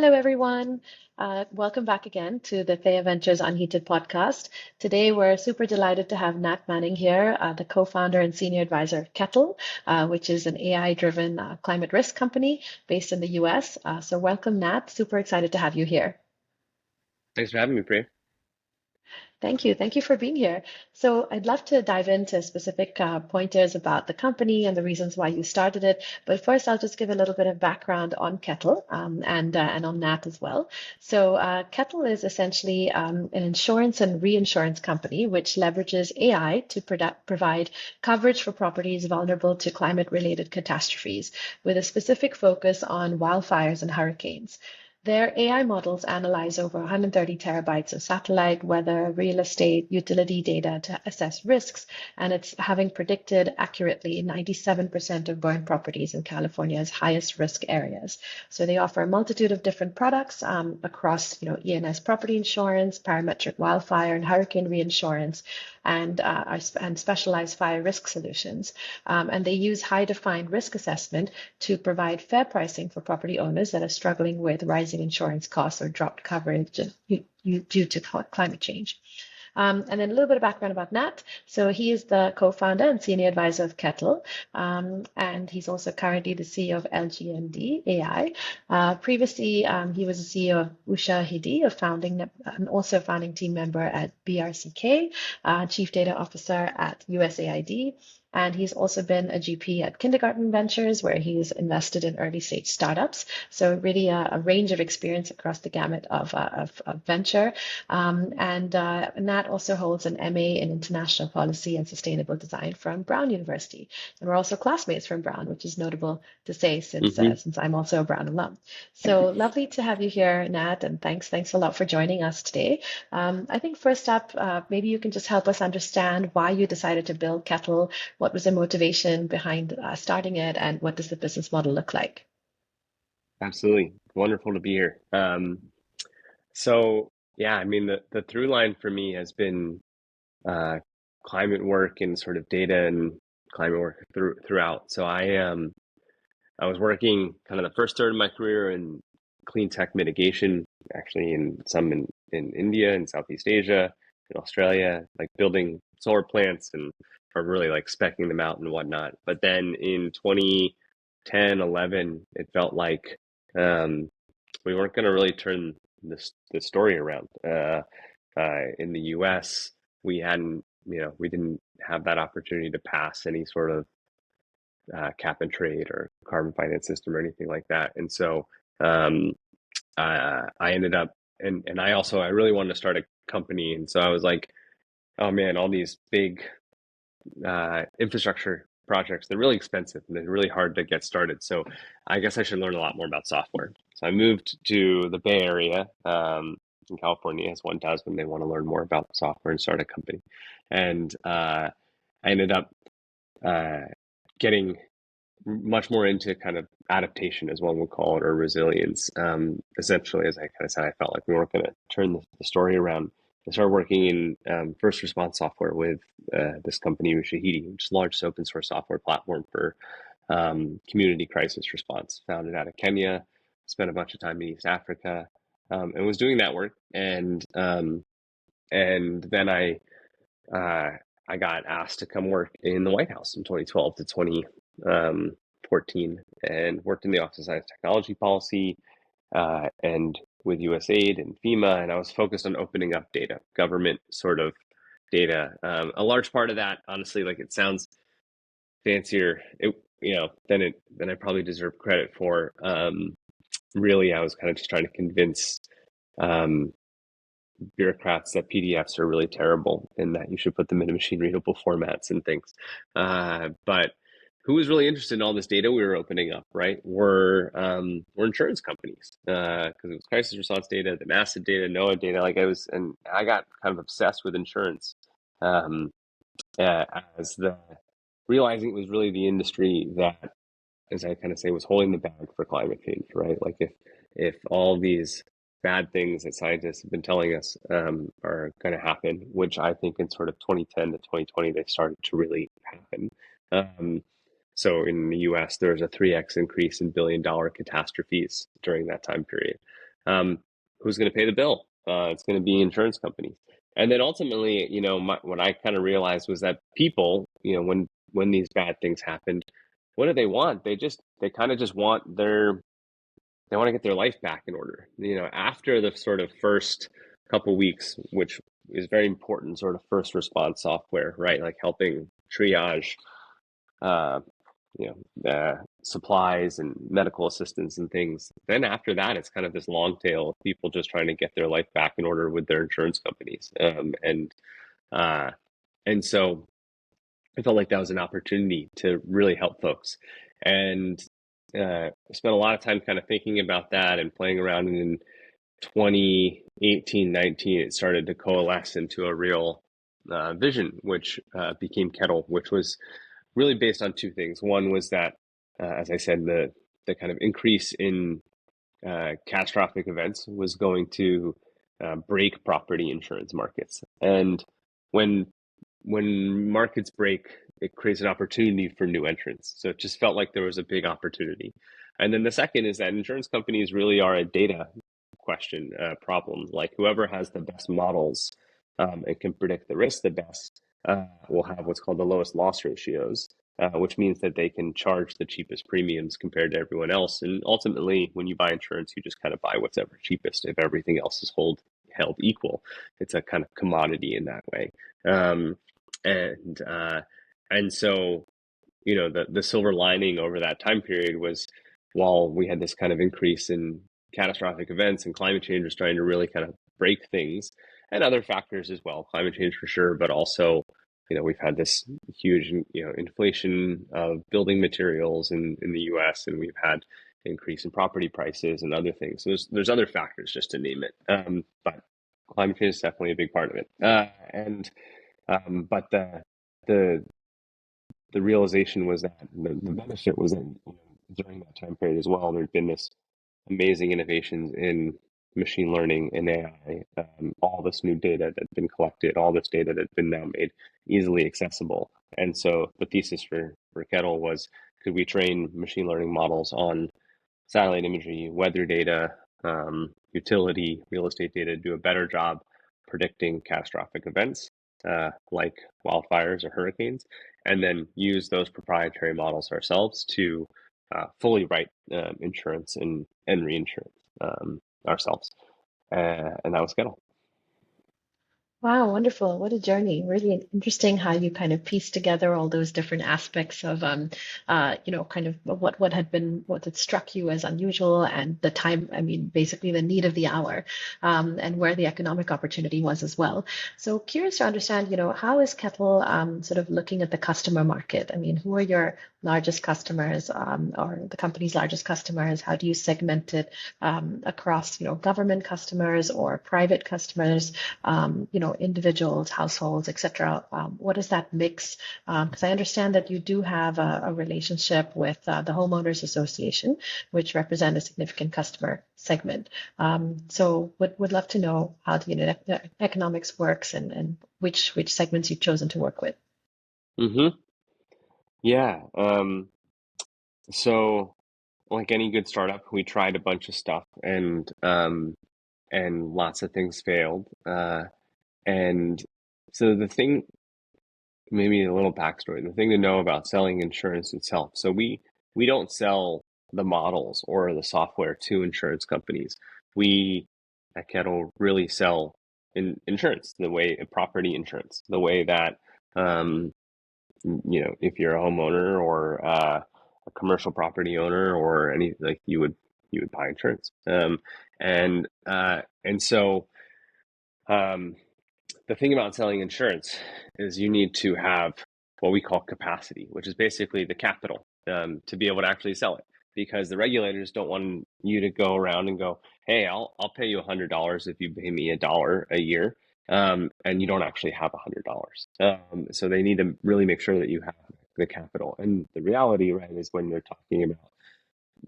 Hello, everyone. Welcome back again to the Thea Ventures Unheated podcast. Today, we're super delighted to have Nat Manning here, the co-founder and senior advisor of Kettle, which is an AI-driven climate risk company based in the US. So welcome, Nat. Super excited to have you here. Thanks for having me, Priya. Thank you. Thank you for being here. So I'd love to dive into specific pointers about the company and the reasons why you started it. But first, I'll just give a little bit of background on Kettle and on Nat as well. So Kettle is essentially an insurance and reinsurance company which leverages AI to provide coverage for properties vulnerable to climate-related catastrophes, with a specific focus on wildfires and hurricanes. Their AI models analyze over 130 terabytes of satellite, weather, real estate, utility data to assess risks, and it's having predicted accurately 97% of burn properties in California's highest risk areas. So they offer a multitude of different products across, E&S property insurance, parametric wildfire and hurricane reinsurance, and specialized fire risk solutions. And they use high-defined risk assessment to provide fair pricing for property owners that are struggling with rising insurance costs or dropped coverage due to climate change. And then a little bit of background about Nat. So he is the co-founder and senior advisor of Kettle, and he's also currently the CEO of LGND AI. Previously, he was the CEO of Usha Hidi, and also a founding team member at BRCK, chief data officer at USAID. And he's also been a GP at Kindergarten Ventures, where he's invested in early stage startups. So really a range of experience across the gamut of venture. And Nat also holds an MA in International Policy and Sustainable Design from Brown University. And we're also classmates from Brown, which is notable to say hmm since I'm also a Brown alum. So lovely to have you here, Nat, and thanks a lot for joining us today. I think first up, maybe you can just help us understand why you decided to build Kettle. What was the motivation behind starting it, and what does the business model look like? Absolutely. Wonderful to be here. So yeah, I mean the through line for me has been uh, climate work and sort of data and climate work throughout. So I was working kind of the first third of my career in clean tech mitigation, actually in India and Southeast Asia, in Australia, like building solar plants and or really like specking them out and whatnot. But then in 2010, 11, it felt like um, we weren't going to really turn this story around. In the U.S., we didn't have that opportunity to pass any sort of cap and trade or carbon finance system or anything like that. And so um, I ended up, and I really wanted to start a company. And so I was like, oh man, all these big infrastructure projects, they're really expensive and they're really hard to get started. So I guess I should learn a lot more about software. So I moved to the Bay Area in California, as one does when they want to learn more about software and start a company. And I ended up uh, getting much more into kind of adaptation, as one would call it, or resilience. Essentially, as I kind of said, I felt like we weren't going to turn the story around. I started working in first response software with this company, Shahidi, which is the largest open source software platform for community crisis response, founded out of Kenya. Spent a bunch of time in East Africa, and was doing that work. And then uh, I got asked to come work in the White House in 2012 to 2014 and worked in the Office of Science Technology Policy and with USAID and FEMA. And I was focused on opening up data, government sort of data. A large part of that, honestly, like it sounds fancier, than I probably deserve credit for. Really, I was kind of just trying to convince um, bureaucrats that PDFs are really terrible and that you should put them into machine readable formats and things. But who was really interested in all this data we were opening up, right? Were insurance companies because it was crisis response data, the massive data, NOAA data. And I got kind of obsessed with insurance um, as the realizing it was really the industry that, as I kind of say, was holding the bag for climate change, right? Like if all these bad things that scientists have been telling us are going to happen, which I think in sort of 2010 to 2020 they started to really happen. Um, so in the U.S., there was a 3x increase in billion-dollar catastrophes during that time period. who's going to pay the bill? It's going to be insurance companies. And then ultimately, what I kind of realized was that people, when these bad things happened, what do they want? They kind of just they want to get their life back in order. After the sort of first couple weeks, which is very important, sort of first response software, right? Like helping triage, uh, supplies and medical assistance and things. Then after that, it's kind of this long tail of people just trying to get their life back in order with their insurance companies. Uh, and so I felt like that was an opportunity to really help folks. And I spent a lot of time kind of thinking about that and playing around. And in 2018, 19, it started to coalesce into a real vision, which became Kettle, which was really based on two things. One was that, as I said, the kind of increase in catastrophic events was going to break property insurance markets. And when markets break, it creates an opportunity for new entrants. So it just felt like there was a big opportunity. And then the second is that insurance companies really are a data question problem. Like whoever has the best models and can predict the risk the best will have what's called the lowest loss ratios, which means that they can charge the cheapest premiums compared to everyone else. And ultimately, when you buy insurance, you just kind of buy what's ever cheapest if everything else is held equal. It's a kind of commodity in that way. Um, and so the silver lining over that time period was, while we had this kind of increase in catastrophic events and climate change was trying to really kind of break things, and other factors as well, climate change for sure, but also we've had this huge inflation of building materials in the US, and we've had increase in property prices and other things. So there's other factors, just to name it, but climate change is definitely a big part of it. But the the realization was that the benefit was that during that time period as well, there'd been this amazing innovations in machine learning and AI, all this new data that's been collected, all this data that's been now made easily accessible. And so the thesis for Kettle was, could we train machine learning models on satellite imagery, weather data, utility, real estate data, do a better job predicting catastrophic events like wildfires or hurricanes, and then use those proprietary models ourselves to fully write insurance and reinsurance ourselves. And that was Kettle. Wow, wonderful. What a journey. Really interesting how you kind of piece together all those different aspects of, kind of what had struck you as unusual and the time, I mean, basically the need of the hour, and where the economic opportunity was as well. So curious to understand, how is Kettle, sort of looking at the customer market? I mean, who are your largest customers, or the company's largest customers? How do you segment it, across, government customers or private customers? Individuals, households, etc. What is that mix? Because I understand that you do have a relationship with the Homeowners Association, which represent a significant customer segment. So would love to know how the unit economics works and which segments you've chosen to work with. Mm-hmm. Yeah. So like any good startup, we tried a bunch of stuff and lots of things failed. And so the thing, maybe a little backstory, the thing to know about selling insurance itself. So we don't sell the models or the software to insurance companies. We at Kettle really sell insurance, the way property insurance, the way that if you're a homeowner or a commercial property owner or any, like, you would buy insurance. And so um, the thing about selling insurance is you need to have what we call capacity, which is basically the capital to be able to actually sell it. Because the regulators don't want you to go around and go, "Hey, I'll pay you $100 if you pay me $1 a year," and you don't actually have $100. So they need to really make sure that you have the capital. And the reality, right, is when they're talking about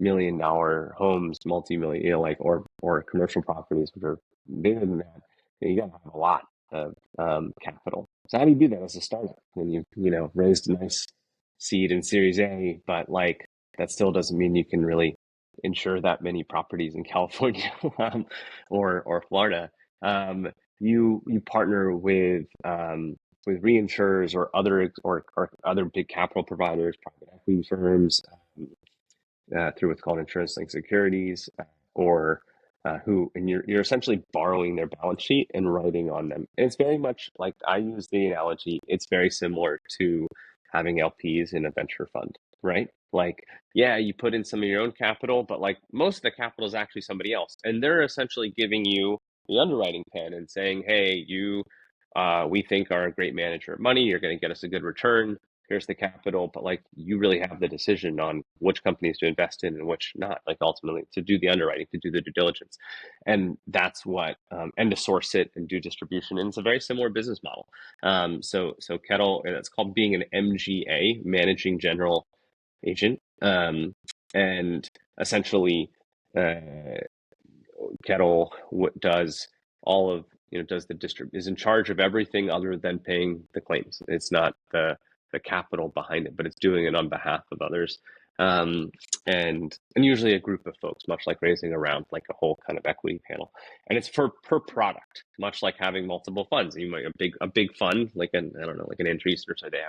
$1 million homes, multi-million, or commercial properties, which are bigger than that, you got to have a lot of capital. So how do you do that as a startup when you raised a nice seed in Series A, but like that still doesn't mean you can really insure that many properties in California or Florida. You partner with reinsurers or or other big capital providers, private equity firms, through what's called insurance-linked securities, or and you're essentially borrowing their balance sheet and writing on them. And it's very much like, I use the analogy, it's very similar to having LPs in a venture fund, right? Like, yeah, you put in some of your own capital, but like most of the capital is actually somebody else, and they're essentially giving you the underwriting pen and saying, hey, we think are a great manager of money. You're going to get us a good return. Here's the capital, but like, you really have the decision on which companies to invest in and which not, like ultimately to do the underwriting, to do the due diligence. And that's what, and to source it and do distribution. And it's a very similar business model. So Kettle, it's called being an MGA, managing general agent. And essentially, uh, Kettle does all of, does the is in charge of everything other than paying the claims. It's not the capital behind it, but it's doing it on behalf of others. Um, and usually a group of folks, much like raising around like a whole kind of equity panel. And it's for per product, much like having multiple funds. You might a big fund, like I don't know, like an Andreessen, so they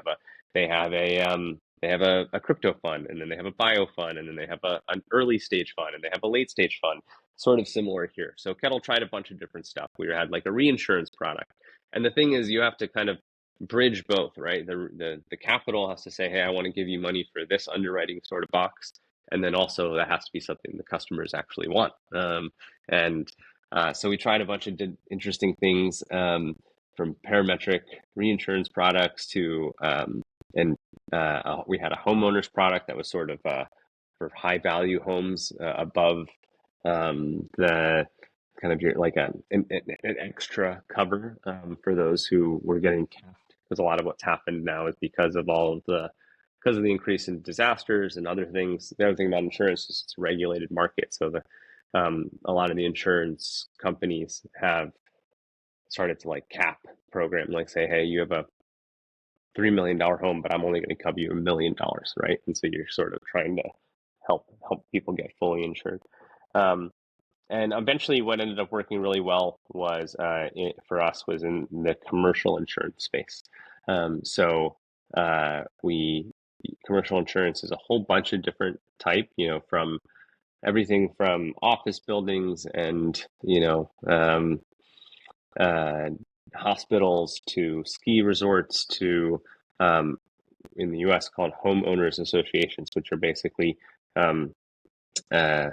have a crypto fund, and then they have a bio fund, and then they have an early stage fund, and they have a late stage fund. Sort of similar here. So Kettle tried a bunch of different stuff. We had like a reinsurance product, and the thing is, you have to kind of bridge both, right? The capital has to say, hey, I want to give you money for this underwriting sort of box, and then also that has to be something the customers actually want. And So we tried a bunch of interesting things, from parametric reinsurance products to and we had a homeowners product that was sort of for high value homes, above the kind of your like an extra cover, for those who were getting capped, because a lot of what's happened now is because of the increase in disasters and other things. The other thing about insurance is it's a regulated market, so a lot of the insurance companies have started to like cap program, like say, hey, you have a $3 million home, but I'm only going to cover you $1 million, right? And so you're sort of trying to help people get fully insured. Um, and eventually, what ended up working really well was, for us, was in the commercial insurance space. So we commercial insurance is a whole bunch of different type, from everything from office buildings and uh, hospitals to ski resorts to, um, in the U.S. called homeowners associations, which are basically um, uh,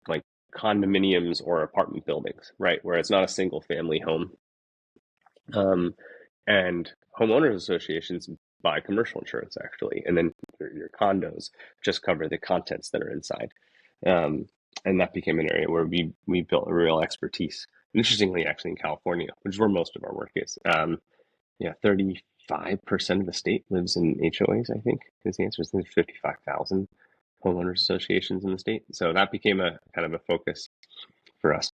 like condominiums or apartment buildings, right? Where it's not a single family home. And homeowners associations buy commercial insurance, actually, and then your condos just cover the contents that are inside. Um, and that became an area where we built a real expertise. Interestingly, actually, in California, which is where most of our work is. Yeah, 35% of the state lives in HOAs, I think, is the answer. There's 55,000 homeowners associations in the state. So that became a kind of a focus for us.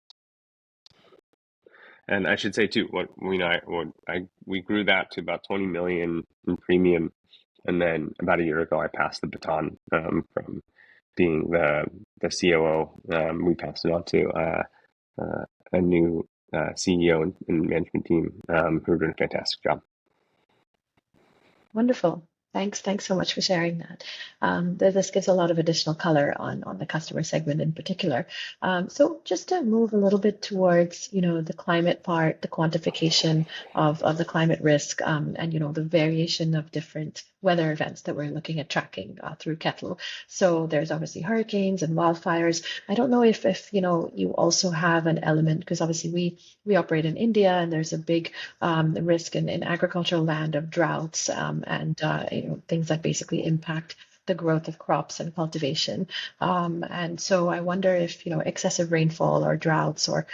And I should say too, we grew that to about 20 million in premium, and then about a year ago, I passed the baton, from being the COO. We passed it on to a new CEO and management team, who are doing a fantastic job. Wonderful. Thanks so much for sharing that. This gives a lot of additional color on the customer segment in particular. So just to move a little bit towards, the climate part, the quantification of the climate risk, and, the variation of different weather events that we're looking at tracking through Kettle. So there's obviously hurricanes and wildfires. I don't know if you also have an element, because obviously we operate in India, and there's a big risk in agricultural land of droughts, and things that basically impact the growth of crops and cultivation. And so I wonder if excessive rainfall or droughts or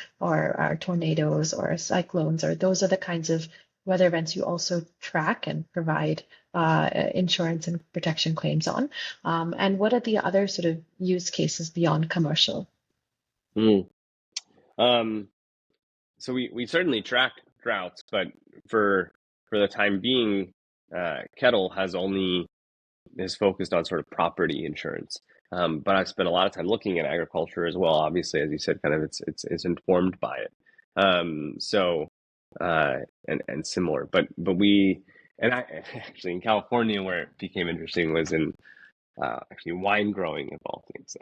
tornadoes or cyclones, or those are the kinds of weather events you also track and provide insurance and protection claims on. And what are the other sort of use cases beyond commercial? Mm. Um, so we certainly track droughts, but for the time being, Kettle is focused on sort of property insurance. But I've spent a lot of time looking at agriculture as well. Obviously, as you said, kind of it's informed by it. So and similar, but we and I actually in California where it became interesting was in actually wine growing of all things.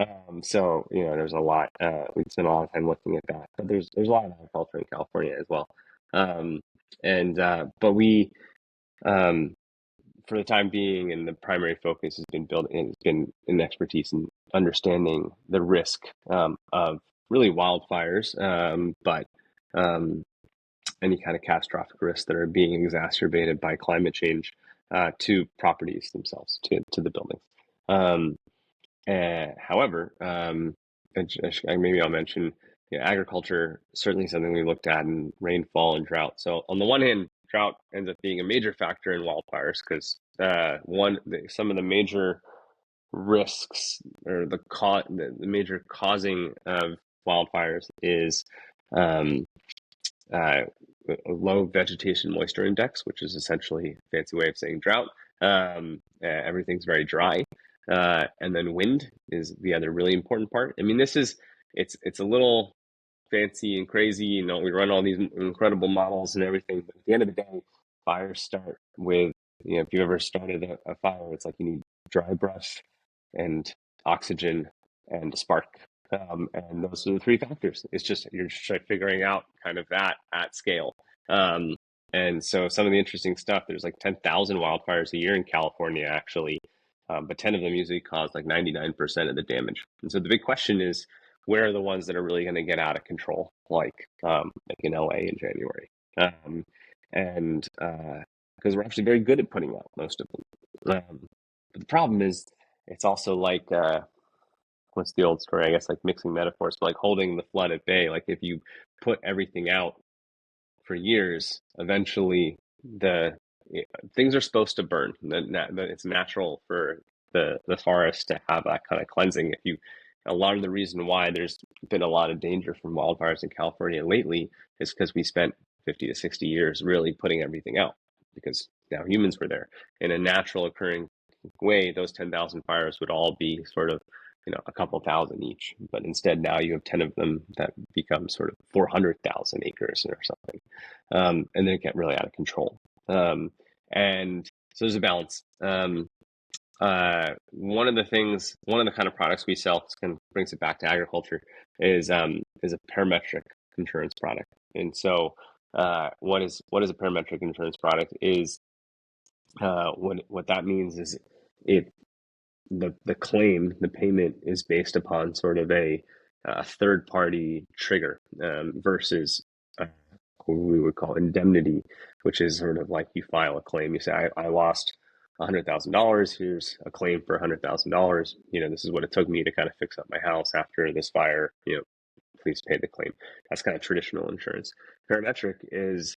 So there's a lot. We spent a lot of time looking at that, but there's a lot of agriculture in California as well. Um, and but we um, for the time being, and the primary focus has been an expertise in understanding the risk of really wildfires, but um, any kind of catastrophic risks that are being exacerbated by climate change to properties themselves, to the buildings. Um, However, maybe I'll mention agriculture, certainly something we looked at in rainfall and drought. So on the one hand, drought ends up being a major factor in wildfires because some of the major risks or the major causing of wildfires is um, uh, low vegetation moisture index, which is essentially a fancy way of saying drought. Everything's very dry. And then wind is the other really important part. I mean, it's a little fancy and crazy. We run all these incredible models and everything, but at the end of the day, fires start with, if you ever started a fire, it's like you need dry brush and oxygen and a spark. And those are the three factors. You're just figuring out kind of that at scale. Um, and so some of the interesting stuff, there's like 10,000 wildfires a year in California, actually. But 10 of them usually cause like 99% of the damage. And so the big question is, where are the ones that are really going to get out of control, like in LA in January? And because we're actually very good at putting out most of them. But the problem is, it's also like what's the old story? I guess like mixing metaphors, but like holding the flood at bay. Like if you put everything out for years, eventually the things are supposed to burn. It's natural for the forest to have that kind of cleansing. A lot of the reason why there's been a lot of danger from wildfires in California lately is because we spent 50 to 60 years really putting everything out because now humans were there. In a natural occurring way, those 10,000 fires would all be sort of a couple thousand each, but instead now you have 10 of them that become sort of 400,000 acres or something, and they get really out of control. And so there's a balance. One of the kind of products we sell, this kind of brings it back to agriculture, is a parametric insurance product. And so, what is a parametric insurance product? Is what that means is it the claim, the payment is based upon sort of a third party trigger versus what we would call indemnity, which is sort of like you file a claim. You say, I lost $100,000. Here's a claim for $100,000. This is what it took me to kind of fix up my house after this fire. Please pay the claim. That's kind of traditional insurance. Parametric is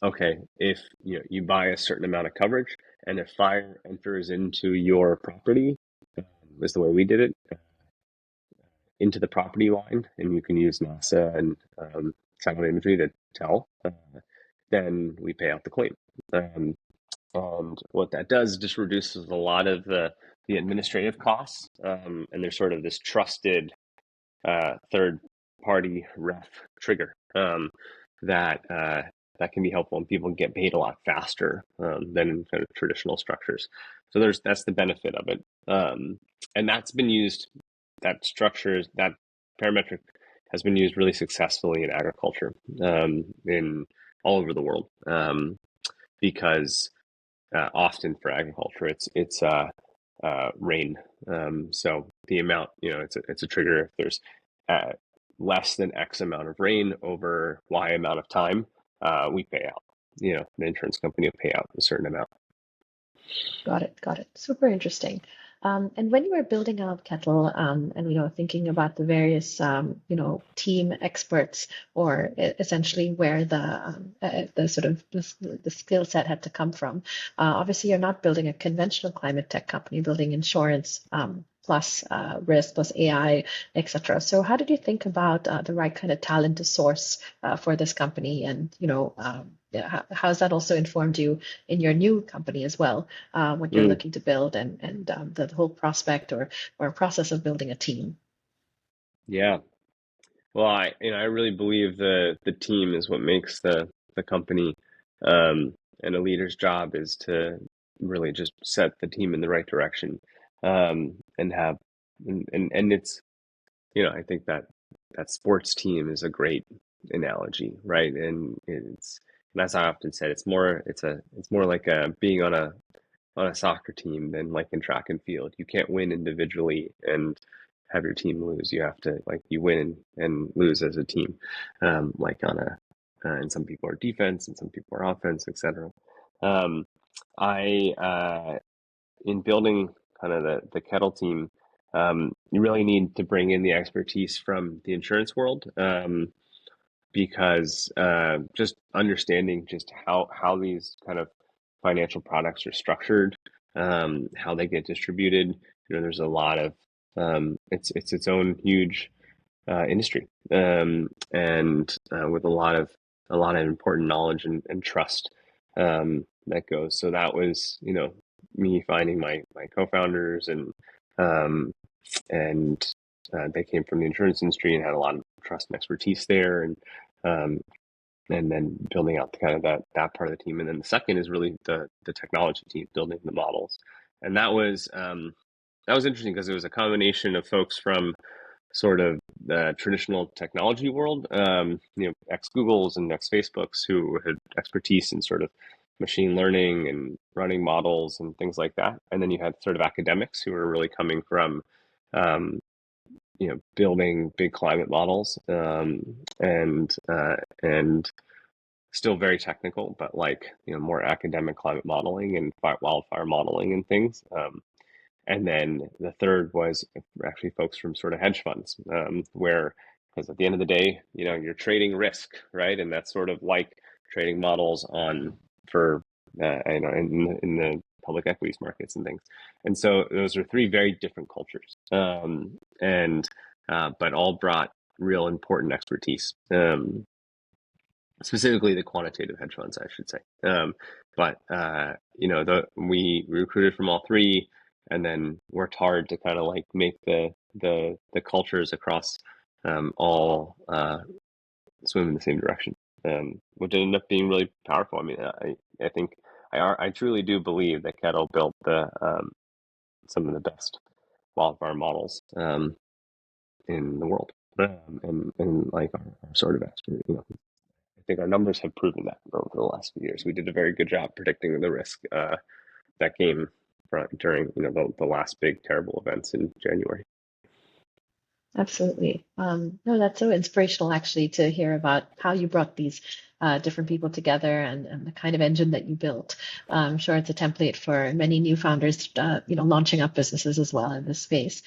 okay, if you buy a certain amount of coverage and if fire enters into your property, is the way we did it, into the property line, and you can use NASA and satellite imagery to tell, then we pay out the claim. And what that does just reduces a lot of the administrative costs, and there's sort of this trusted third party ref trigger that can be helpful, and people get paid a lot faster than in kind of traditional structures. So that's the benefit of it, and that's been used. That parametric has been used really successfully in agriculture in all over the world, because often for agriculture it's rain. So the amount, it's a trigger if there's less than X amount of rain over Y amount of time, we pay out. The insurance company will pay out a certain amount. Got it. Got it. Super interesting. And when you were building out Kettle, and thinking about the various team experts, or essentially where the sort of the skill set had to come from. Obviously, you're not building a conventional climate tech company, building insurance plus risk plus AI, etc. So how did you think about the right kind of talent to source for this company, and how has that also informed you in your new company as well, what you're Mm, looking to build and the whole prospect or process of building a team? yeah. Well, I really believe the team is what makes the company, and a leader's job is to really just set the team in the right direction, and have and it's I think that sports team is a great analogy, right? And as I often said, it's more like being on a soccer team than like in track and field. You can't win individually and have your team lose. You have to like you win and lose as a team. Like on a and some people are defense and some people are offense, etc. Um, I In building kind of the Kettle team, you really need to bring in the expertise from the insurance world. Because just understanding just how these kind of financial products are structured, how they get distributed. There's a lot of it's its own huge industry, and with a lot of important knowledge and trust that goes. So that was me finding my co-founders um, and they came from the insurance industry and had a lot of trust and expertise there, um, and then building out the kind of that part of the team. And then the second is really the technology team building the models, and that was interesting because it was a combination of folks from sort of the traditional technology world, ex Googles and ex Facebooks who had expertise in sort of machine learning and running models and things like that. And then you had sort of academics who were really coming from um, building big climate models, and still very technical, but like more academic climate modeling and wildfire modeling and things. And then the third was actually folks from sort of hedge funds, where because at the end of the day, you're trading risk, right? And that's sort of like trading models on for in the public equities markets and things. And so those are three very different cultures, and but all brought real important expertise. Specifically the quantitative hedge funds, I should say. But we recruited from all three, and then worked hard to kind of like make the cultures across all swim in the same direction, which ended up being really powerful. I mean, I think I truly do believe that Kettle built the some of the best wildfire models in the world, and like our sort of expert, I think our numbers have proven that over the last few years. We did a very good job predicting the risk that came during the last big terrible events in January. Absolutely. No, that's so inspirational actually to hear about how you brought these different people together and the kind of engine that you built. I'm sure it's a template for many new founders, launching up businesses as well in this space.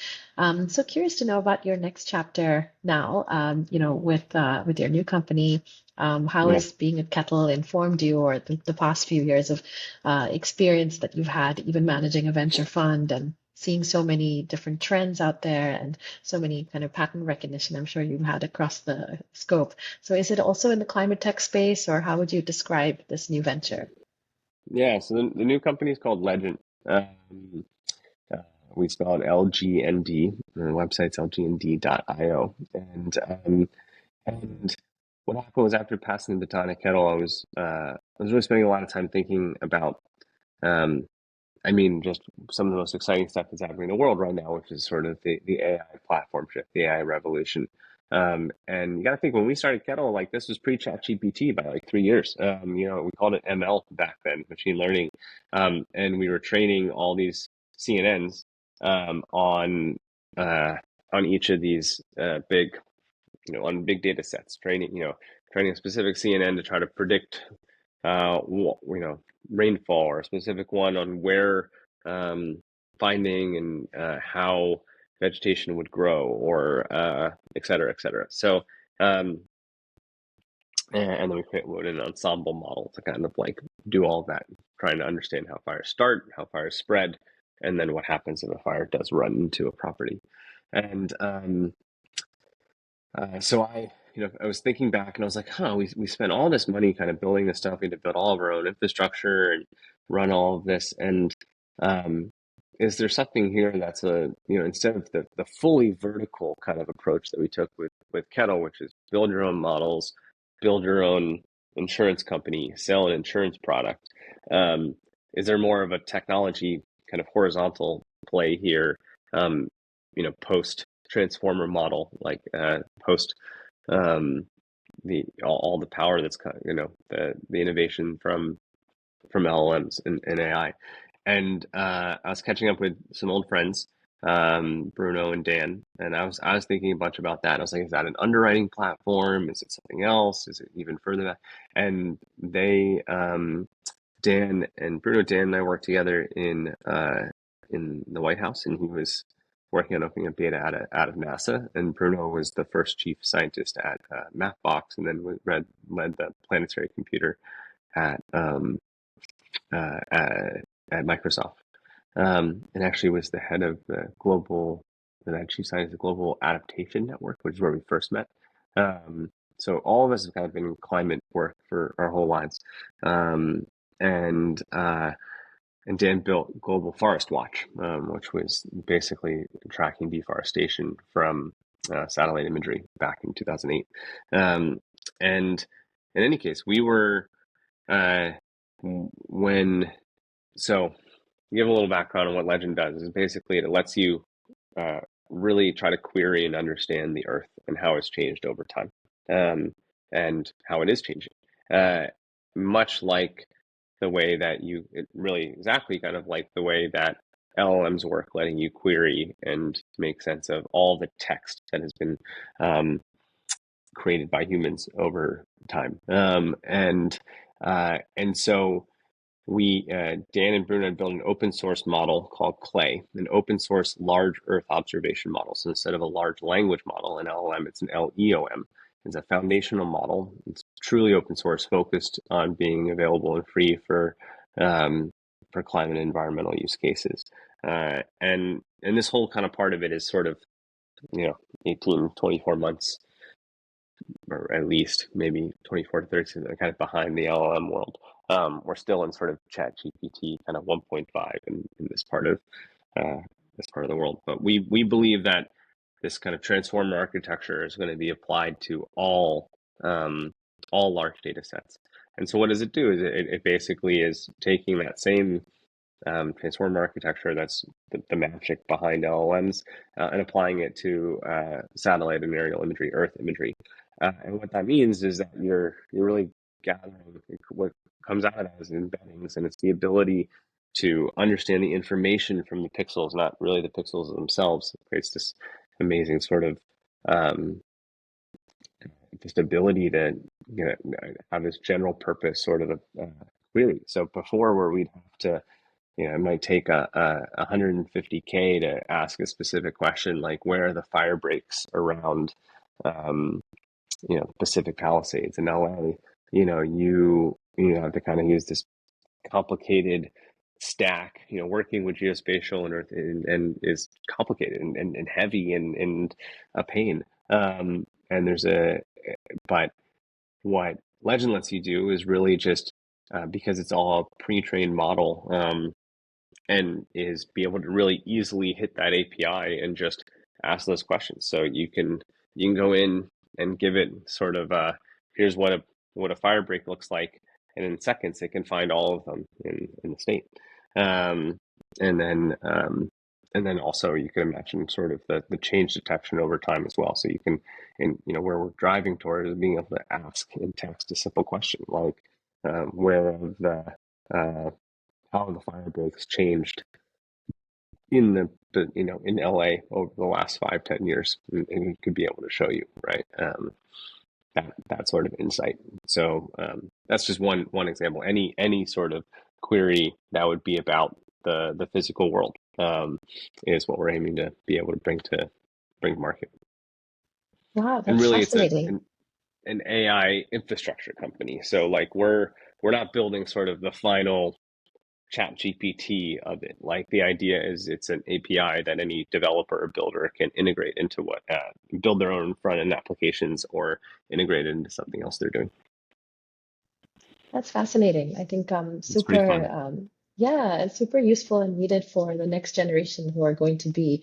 So curious to know about your next chapter now, with your new company. How Yeah. has being at Kettle informed you, or the past few years of experience that you've had, even managing a venture fund and seeing so many different trends out there and so many kind of pattern recognition I'm sure you've had across the scope. So is it also in the climate tech space, or how would you describe this new venture? Yeah, so the new company is called Legend. Uh, we spell it LGND. The website's lgnd.io. And what happened was after passing the baton at Kettle, I was really spending a lot of time thinking about um, I mean, just some of the most exciting stuff that's happening in the world right now, which is sort of the AI platform shift, the AI revolution. And you got to think when we started Kettle, like this was pre-chat GPT by like 3 years. We called it ML back then, machine learning. And we were training all these CNNs uh, on each of these big, on big data sets, training a specific CNN to try to predict rainfall, or a specific one on where finding and how vegetation would grow, or et cetera, et cetera. So, and then we created an ensemble model to kind of like do all of that, trying to understand how fires start, how fires spread, and then what happens if a fire does run into a property. And so I was thinking back and I was like, huh, we spent all this money kind of building this stuff. We had to build all of our own infrastructure and run all of this. And um, is there something here that's instead of the fully vertical kind of approach that we took with Kettle, which is build your own models, build your own insurance company, sell an insurance product, um, is there more of a technology kind of horizontal play here, post transformer model, like post um, the all the power that's the innovation from LLMs and AI. And I was catching up with some old friends, Bruno and Dan, and I was thinking a bunch about that. I was like, is that an underwriting platform? Is it something else? Is it even further back? And Dan and I worked together in the White House, and he was working on opening up data out of NASA, and Bruno was the first chief scientist at Mapbox, and then led the planetary computer at at Microsoft, and actually was the head of the chief scientist of the Global Adaptation Network, which is where we first met. Um, so all of us have kind of been in climate work for our whole lives, um, and uh, and Dan built Global Forest Watch, which was basically tracking deforestation from satellite imagery back in 2008. And in any case, we were uh, when so give a little background on what Legend does. Is basically it lets you uh, really try to query and understand the Earth and how it's changed over time, and how it is changing. Uh, Much like the way that it really exactly kind of like the way that LLMs work, letting you query and make sense of all the text that has been um, created by humans over time. And so Dan and Bruno built an open source model called Clay, an open source large Earth observation model. So instead of a large language model, an LLM, it's an LEOM. It's a foundational model. It's truly open source, focused on being available and free for climate and environmental use cases. And this whole kind of part of it is sort of 18, 24 months, or at least maybe 24 to 36, kind of behind the LLM world. We're still in sort of chat GPT kind of 1.5 in this part of the world. But we believe that this kind of transformer architecture is going to be applied to all large data sets. And so what does it do? Is it basically is taking that same transformer architecture, that's the magic behind LLMs, and applying it to satellite and aerial imagery, Earth imagery. And what that means is that you're really gathering what comes out of that as embeddings, and it's the ability to understand the information from the pixels, not really the pixels themselves. It creates this amazing sort of um, just ability to have this general purpose sort of query. So before, where we'd have to it might take a 150K to ask a specific question, like where are the fire breaks around, um, Pacific Palisades in LA. You have to kind of use this complicated stack. Working with geospatial and Earth and is complicated and heavy and a pain. And but what Legend lets you do is really just because it's all a pre-trained model. And is be able to really easily hit that API and just ask those questions. So you can go in and give it sort of here's what a fire break looks like, and in seconds it can find all of them in the state. Um, and then also you can imagine sort of the change detection over time as well. So you can, and where we're driving toward is being able to ask in text a simple question like where have the how the fire breaks changed in in LA over the last 5-10 years, and we could be able to show you, right? That sort of insight. So that's just one example. Any sort of query that would be about the physical world is what we're aiming to be able to bring to market. Wow, And that's really, it's fascinating. an AI infrastructure company. So like we're not building sort of the final chat GPT of it. Like the idea is it's an API that any developer or builder can integrate into what build their own front end applications or integrate it into something else they're doing. That's fascinating. I think It's pretty fun. yeah, it's super useful and needed for the next generation who are going to be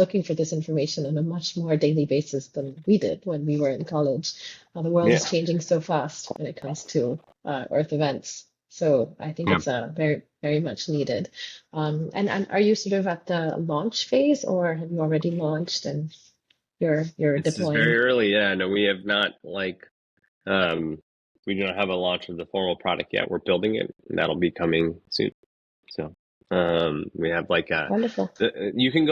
looking for this information on a much more daily basis than we did when we were in college. The world is Yeah. changing so fast when it comes to Earth events. So I think Yeah. it's very, very much needed. And are you sort of at the launch phase, or have you already launched and you're This is very deploying? early. Yeah, no, we have not um we don't have a launch of the formal product yet. We're building it, and that'll be coming soon. So we have like Wonderful. you can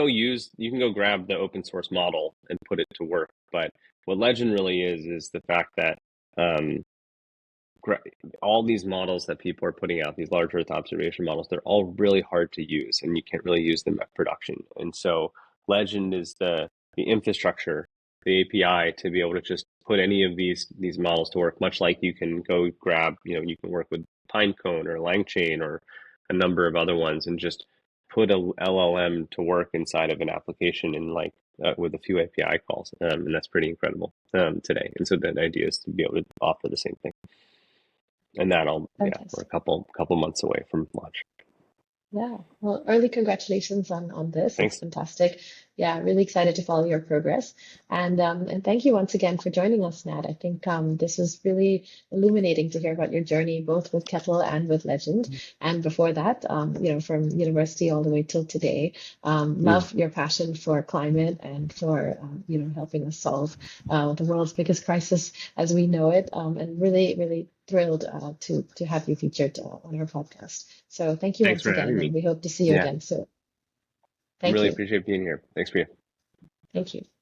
go grab the open source model and put it to work. But what Legend really is the fact that um, all these models that people are putting out, these large Earth observation models, they're all really hard to use, and you can't really use them at production. And so Legend is the infrastructure, the API to be able to just put any of these models to work. Much like you can go grab, you can work with Pinecone or LangChain or a number of other ones, and just put a LLM to work inside of an application in like with a few API calls, and that's pretty incredible today. And so the idea is to be able to offer the same thing. And yeah, we're a Fantastic. couple months away from launch. Yeah, well, early congratulations on this. It's Thanks. fantastic. Yeah, really excited to follow your progress. And thank you once again for joining us, Nat. I think this is really illuminating to hear about your journey, both with Kettle and with Legend. And before that, from university all the way till today. Mm. Love your passion for climate and for helping us solve the world's biggest crisis as we know it. And really, really thrilled to have you featured on our podcast. So thank you Thanks once for again, having and me. we hope to see you Yeah, again soon. Thank really you. appreciate being here. Thanks for you. Thank you.